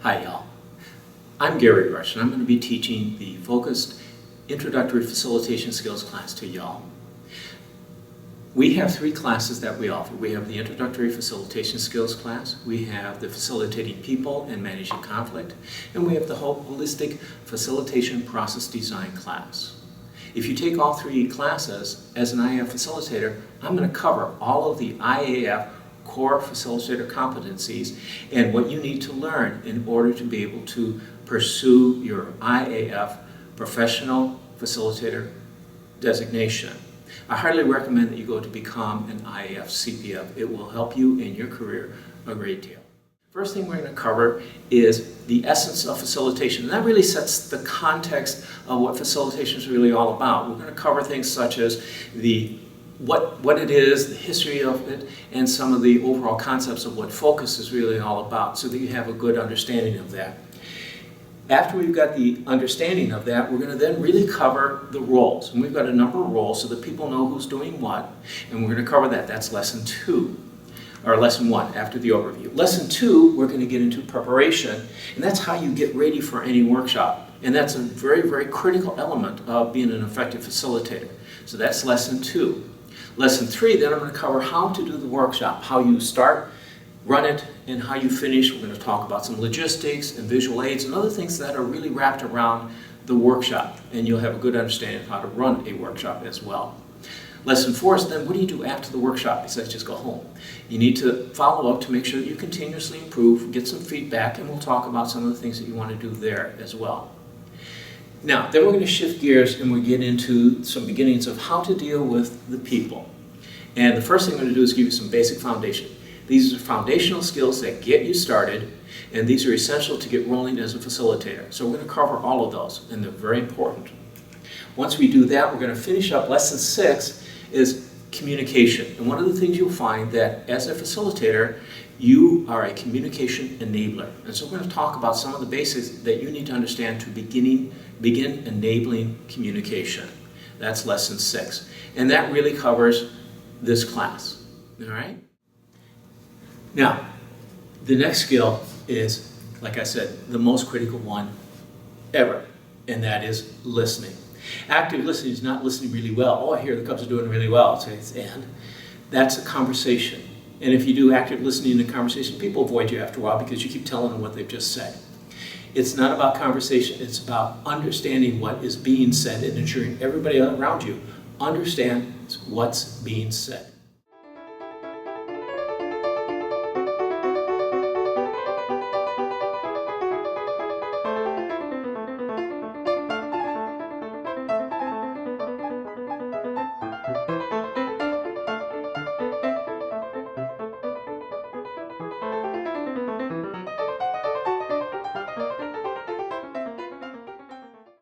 Hi y'all, I'm Gary Rush and I'm going to be teaching the FoCuSeD Introductory Facilitation Skills class to y'all. We have three classes that we offer. We have the Introductory Facilitation Skills class, we have the Facilitating People and Managing Conflict, and we have the Holistic Facilitation Process Design class. If you take all three classes as an IAF facilitator, I'm going to cover all of the IAF core facilitator competencies and what you need to learn in order to be able to pursue your IAF professional facilitator designation. I highly recommend that you go to become an IAF CPF. It will help you in your career a great deal. First thing we're going to cover is the essence of facilitation. And that really sets the context of what facilitation is really all about. We're going to cover things such as what it is, the history of it, and some of the overall concepts of what FoCuSeD is really all about, so that you have a good understanding of that. After we've got the understanding of that, we're going to then really cover the roles. And we've got a number of roles so that people know who's doing what, and we're going to cover that. That's lesson 2, or lesson 1 after the overview. Lesson 2, we're going to get into preparation, and that's how you get ready for any workshop. And that's a very, very critical element of being an effective facilitator. So that's lesson 2. Lesson 3, then I'm going to cover how to do the workshop, how you start, run it, and how you finish. We're going to talk about some logistics and visual aids and other things that are really wrapped around the workshop, and you'll have a good understanding of how to run a workshop as well. Lesson 4 is then what do you do after the workshop besides just go home? You need to follow up to make sure that you continuously improve, get some feedback, and we'll talk about some of the things that you want to do there as well. Now, then we're going to shift gears and we get into some beginnings of how to deal with the people. And the first thing I'm going to do is give you some basic foundation. These are foundational skills that get you started, and these are essential to get rolling as a facilitator. So we're going to cover all of those, and they're very important. Once we do that, we're going to finish up lesson 6 is communication. And one of the things you'll find that as a facilitator, you are a communication enabler. And so we're going to talk about some of the basics that you need to understand to begin enabling communication. That's lesson 6. And that really covers this class. All right? Now, the next skill is, like I said, the most critical one ever, and that is listening. Active listening is not listening really well. Oh, I hear the Cubs are doing really well. And that's a conversation. And if you do active listening in a conversation, people avoid you after a while because you keep telling them what they've just said. It's not about conversation. It's about understanding what is being said and ensuring everybody around you understands what's being said.